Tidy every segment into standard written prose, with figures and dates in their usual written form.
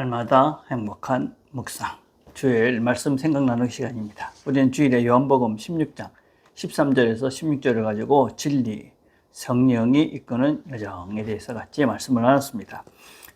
날마다 행복한 묵상, 주일 말씀 생각 나누기 시간입니다. 우리는 주일에 요한복음 16장 13절에서 16절을 가지고 진리, 성령이 이끄는 여정에 대해서 같이 말씀을 나눴습니다.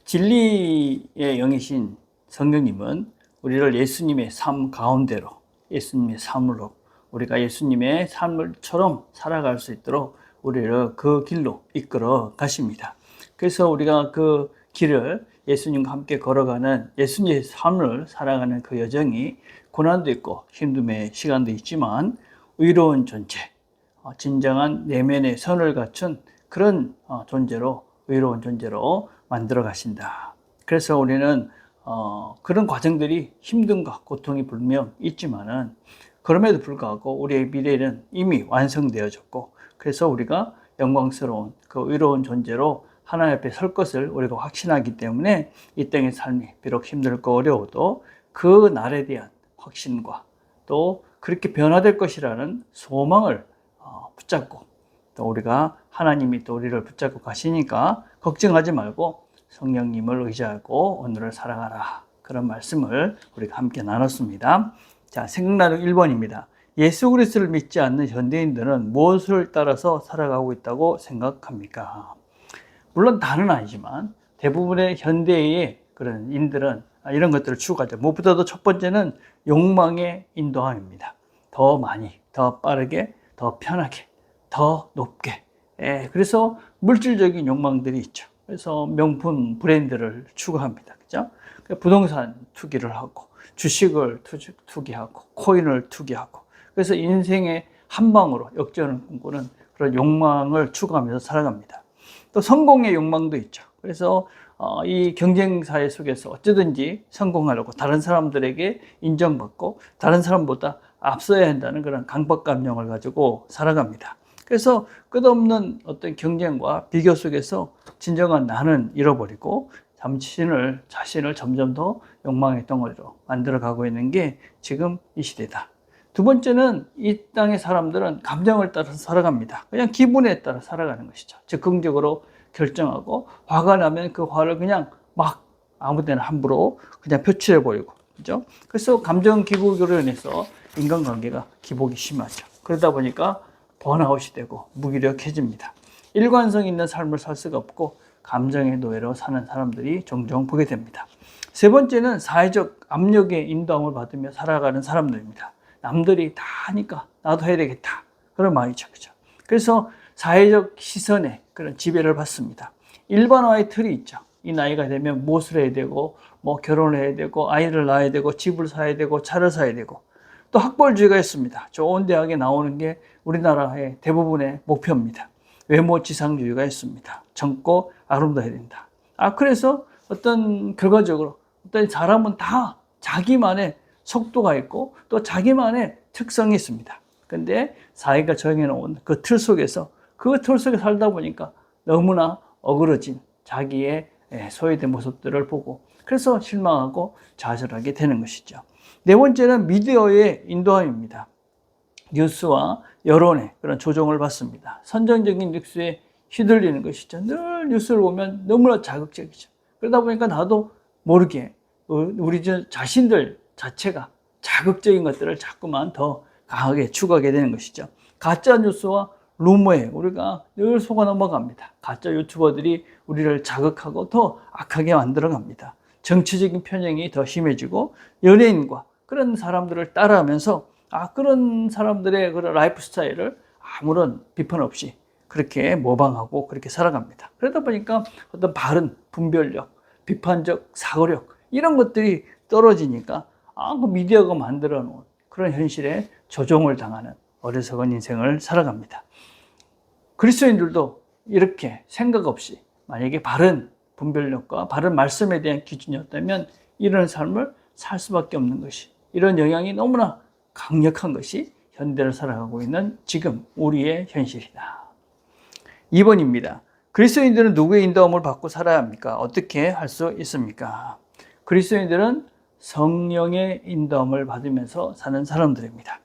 진리의 영이신 성령님은 우리를 예수님의 삶 가운데로, 예수님의 삶으로 우리가 예수님의 삶을처럼 살아갈 수 있도록 우리를 그 길로 이끌어 가십니다. 그래서 우리가 그 길을 예수님과 함께 걸어가는 예수님의 삶을 살아가는 그 여정이 고난도 있고 힘듦의 시간도 있지만 의로운 존재, 진정한 내면의 선을 갖춘 그런 존재로, 의로운 존재로 만들어 가신다. 그래서 우리는 그런 과정들이 힘듦과 고통이 분명 있지만은 그럼에도 불구하고 우리의 미래는 이미 완성되어졌고, 그래서 우리가 영광스러운 그 의로운 존재로 하나님 앞에 설 것을 우리가 확신하기 때문에 이 땅의 삶이 비록 힘들고 어려워도 그 날에 대한 확신과 또 그렇게 변화될 것이라는 소망을 붙잡고, 또 우리가 하나님이 또 우리를 붙잡고 가시니까 걱정하지 말고 성령님을 의지하고 오늘을 살아가라, 그런 말씀을 우리가 함께 나눴습니다. 자, 생각나는 1번입니다. 예수 그리스도를 믿지 않는 현대인들은 무엇을 따라서 살아가고 있다고 생각합니까? 물론 다는 아니지만 대부분의 현대의 그런 인들은 이런 것들을 추구하죠. 무엇보다도 첫 번째는 욕망의 인도함입니다. 더 많이, 더 빠르게, 더 편하게, 더 높게. 그래서 물질적인 욕망들이 있죠. 그래서 명품 브랜드를 추구합니다. 그죠? 부동산 투기를 하고, 주식을 투기하고, 코인을 투기하고, 그래서 인생의 한 방으로 역전을 꿈꾸는 그런 욕망을 추구하면서 살아갑니다. 또 성공의 욕망도 있죠. 그래서 이 경쟁사회 속에서 어쩌든지 성공하려고 다른 사람들에게 인정받고 다른 사람보다 앞서야 한다는 그런 강박감정을 가지고 살아갑니다. 그래서 끝없는 어떤 경쟁과 비교 속에서 진정한 나는 잃어버리고 자신을 점점 더 욕망의 덩어리로 만들어가고 있는 게 지금 이 시대다. 두 번째는 이 땅의 사람들은 감정을 따라서 살아갑니다. 그냥 기분에 따라 살아가는 것이죠. 즉흥적으로 결정하고, 화가 나면 그 화를 그냥 막 아무 데나 함부로 그냥 표출해버리고, 그죠? 그래서 감정 기복으로 인해서 인간관계가 기복이 심하죠. 그러다 보니까 번아웃이 되고 무기력해집니다. 일관성 있는 삶을 살 수가 없고 감정의 노예로 사는 사람들이 종종 보게 됩니다. 세 번째는 사회적 압력에 인도함을 받으며 살아가는 사람들입니다. 남들이 다 하니까 나도 해야 되겠다, 그런 마음이죠. 그죠? 그래서 사회적 시선에 그런 지배를 받습니다. 일반화의 틀이 있죠. 이 나이가 되면 무엇을 해야 되고, 뭐 결혼을 해야 되고, 아이를 낳아야 되고, 집을 사야 되고, 차를 사야 되고, 또 학벌주의가 있습니다. 좋은 대학에 나오는 게 우리나라의 대부분의 목표입니다. 외모 지상주의가 있습니다. 젊고 아름다워야 된다. 그래서 어떤 결과적으로 어떤 사람은 다 자기만의 속도가 있고 또 자기만의 특성이 있습니다. 근데 사회가 정해놓은 그 틀 속에서 살다 보니까 너무나 어그러진 자기의 소외된 모습들을 보고 그래서 실망하고 좌절하게 되는 것이죠. 네 번째는 미디어의 인도함입니다. 뉴스와 여론의 그런 조종을 받습니다. 선정적인 뉴스에 휘둘리는 것이죠. 늘 뉴스를 보면 너무나 자극적이죠. 그러다 보니까 나도 모르게 우리 자신들 자체가 자극적인 것들을 자꾸만 더 강하게 추구하게 되는 것이죠. 가짜 뉴스와 루머에 우리가 늘 속아 넘어갑니다. 가짜 유튜버들이 우리를 자극하고 더 악하게 만들어갑니다. 정치적인 편향이 더 심해지고 연예인과 그런 사람들을 따라하면서 그런 사람들의 그런 라이프 스타일을 아무런 비판 없이 그렇게 모방하고 그렇게 살아갑니다. 그러다 보니까 어떤 바른 분별력, 비판적 사고력 이런 것들이 떨어지니까 그 미디어가 만들어 놓은 그런 현실에 조종을 당하는 어리석은 인생을 살아갑니다. 그리스도인들도 이렇게 생각 없이 만약에 바른 분별력과 바른 말씀에 대한 기준이었다면 이런 삶을 살 수밖에 없는 것이, 이런 영향이 너무나 강력한 것이 현대를 살아가고 있는 지금 우리의 현실이다. 2번입니다. 그리스도인들은 누구의 인도함을 받고 살아야 합니까? 어떻게 할 수 있습니까? 그리스도인들은 성령의 인도함을 받으면서 사는 사람들입니다.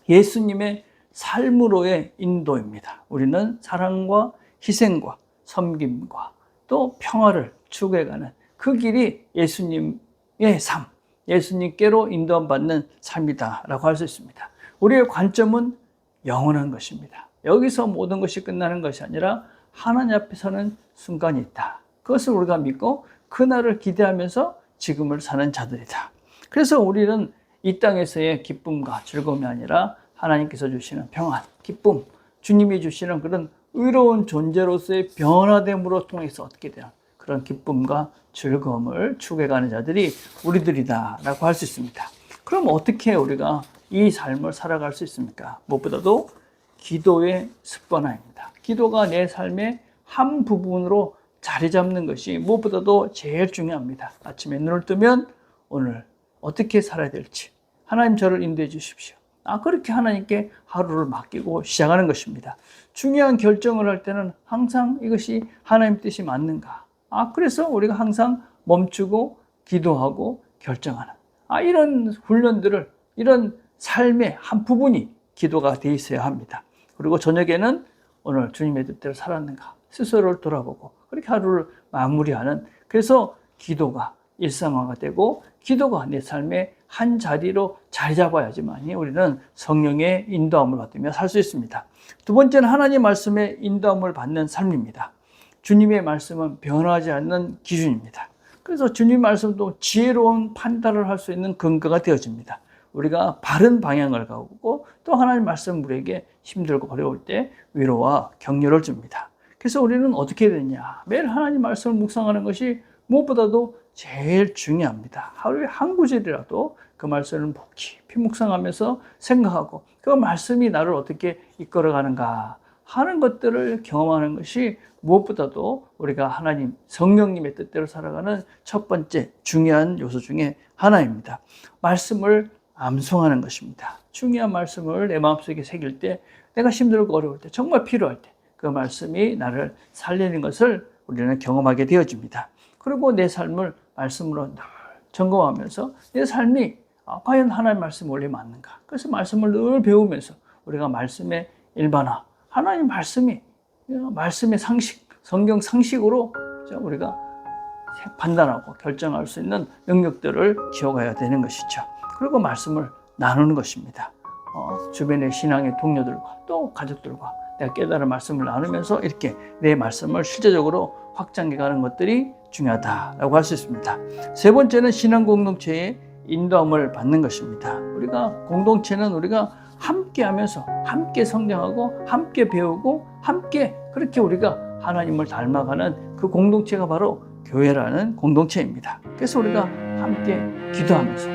예수님의 삶으로의 인도입니다. 우리는 사랑과 희생과 섬김과 또 평화를 추구해가는 그 그 길이 예수님의 삶, 예수님께로 인도받는 삶이다라고 할 수 있습니다. 우리의 관점은 영원한 것입니다. 여기서 모든 것이 끝나는 것이 아니라 하나님 앞에 서는 순간이 있다. 그것을 우리가 믿고 그날을 기대하면서 지금을 사는 자들이다. 그래서 우리는 이 땅에서의 기쁨과 즐거움이 아니라 하나님께서 주시는 평안, 기쁨, 주님이 주시는 그런 의로운 존재로서의 변화됨으로 통해서 얻게 되는 그런 기쁨과 즐거움을 추구해가는 자들이 우리들이다라고 할 수 있습니다. 그럼 어떻게 우리가 이 삶을 살아갈 수 있습니까? 무엇보다도 기도의 습관화입니다. 기도가 내 삶의 한 부분으로 자리 잡는 것이 무엇보다도 제일 중요합니다. 아침에 눈을 뜨면 오늘 어떻게 살아야 될지 하나님 저를 인도해 주십시오. 그렇게 하나님께 하루를 맡기고 시작하는 것입니다. 중요한 결정을 할 때는 항상 이것이 하나님 뜻이 맞는가? 그래서 우리가 항상 멈추고 기도하고 결정하는 이런 훈련들을, 이런 삶의 한 부분이 기도가 되어 있어야 합니다. 그리고 저녁에는 오늘 주님의 뜻대로 살았는가 스스로를 돌아보고 그렇게 하루를 마무리하는, 그래서 기도가 일상화가 되고 기도가 내 삶의 한 자리로 자리 잡아야지만 우리는 성령의 인도함을 받으며 살 수 있습니다. 두 번째는 하나님 말씀의 인도함을 받는 삶입니다. 주님의 말씀은 변하지 않는 기준입니다. 그래서 주님 말씀도 지혜로운 판단을 할 수 있는 근거가 되어집니다. 우리가 바른 방향을 가고 또 하나님 말씀 우리에게 힘들고 어려울 때 위로와 격려를 줍니다. 그래서 우리는 어떻게 되냐? 매일 하나님 말씀을 묵상하는 것이 무엇보다도 제일 중요합니다. 하루에 한 구절이라도 그 말씀을 깊이 묵상하면서 생각하고 그 말씀이 나를 어떻게 이끌어가는가 하는 것들을 경험하는 것이 무엇보다도 우리가 하나님, 성령님의 뜻대로 살아가는 첫 번째 중요한 요소 중에 하나입니다. 말씀을 암송하는 것입니다. 중요한 말씀을 내 마음속에 새길 때, 내가 힘들고 어려울 때, 정말 필요할 때 그 말씀이 나를 살리는 것을 우리는 경험하게 되어집니다. 그리고 내 삶을 말씀으로 늘 점검하면서 내 삶이 과연 하나님 말씀 원리 맞는가? 그래서 말씀을 늘 배우면서 우리가 말씀의 일반화, 하나님 말씀이 말씀의 상식, 성경 상식으로 우리가 판단하고 결정할 수 있는 능력들을 키워가야 되는 것이죠. 그리고 말씀을 나누는 것입니다. 주변의 신앙의 동료들과 또 가족들과 내가 깨달은 말씀을 나누면서 이렇게 내 말씀을 실제적으로 확장해가는 것들이 중요하다라고 할 수 있습니다. 세 번째는 신앙 공동체의 인도함을 받는 것입니다. 우리가 공동체는 우리가 함께 하면서 함께 성장하고 함께 배우고 함께 그렇게 우리가 하나님을 닮아가는 그 공동체가 바로 교회라는 공동체입니다. 그래서 우리가 함께 기도하면서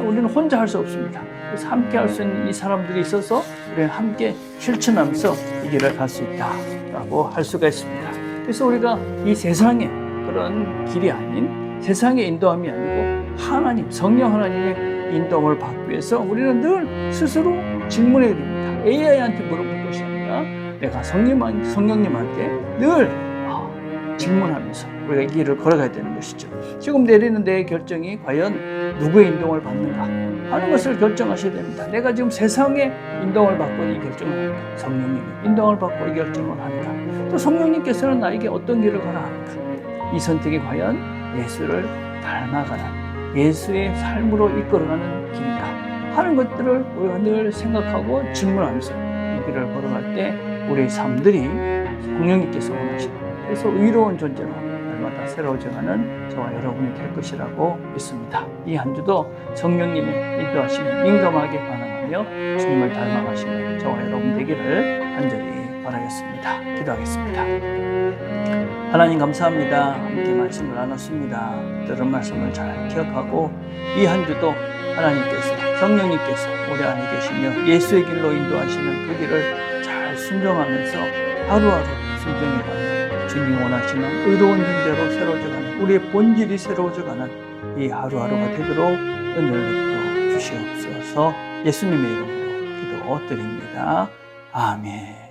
우리는 혼자 할 수 없습니다. 그래서 함께 할 수 있는 이 사람들이 있어서 우리는 함께 실천하면서 이 길을 갈 수 있다라고 할 수가 있습니다. 그래서 우리가 이 세상의 그런 길이 아닌, 세상의 인도함이 아니고 하나님, 성령 하나님의 인도함을 받기 위해서 우리는 늘 스스로 질문해야 됩니다. AI한테 물어볼 것이 아니라 내가 성령님한테 늘 질문하면서 우리가 이 길을 걸어가야 되는 것이죠. 지금 내리는 내 결정이 과연 누구의 인도함을 받는가 하는 것을 결정하셔야 됩니다. 내가 지금 세상의 인도함을 받고 이 결정을 하는가, 성령님의 인도함을 받고 이 결정을 하는가, 또 성령님께서는 나에게 어떤 길을 가라 하는가, 이 선택이 과연 예수를 닮아가는 예수의 삶으로 이끌어가는 길인가 하는 것들을 우리가 늘 생각하고 질문하면서 이 길을 걸어갈 때 우리의 삶들이 성령님께서 원하시는, 그래서 의로운 존재로 날마다 새로워져가는 저와 여러분이 될 것이라고 믿습니다. 이 한 주도 성령님의 인도하심에 민감하게 반응하며 주님을 닮아가시는 저와 여러분 되기를 간절히 바라겠습니다. 기도하겠습니다. 하나님 감사합니다. 함께 말씀을 나눴습니다. 들은 말씀을 잘 기억하고 이 한 주도 하나님께서, 성령님께서 우리 안에 계시며 예수의 길로 인도하시는 그 길을 잘 순종하면서 하루하루 순종해가는 주님 원하시는 의로운 존재로 새로워져가는, 우리의 본질이 새로워져가는 이 하루하루가 되도록 은혜를 베풀어 주시옵소서. 예수님의 이름으로 기도드립니다. 아멘.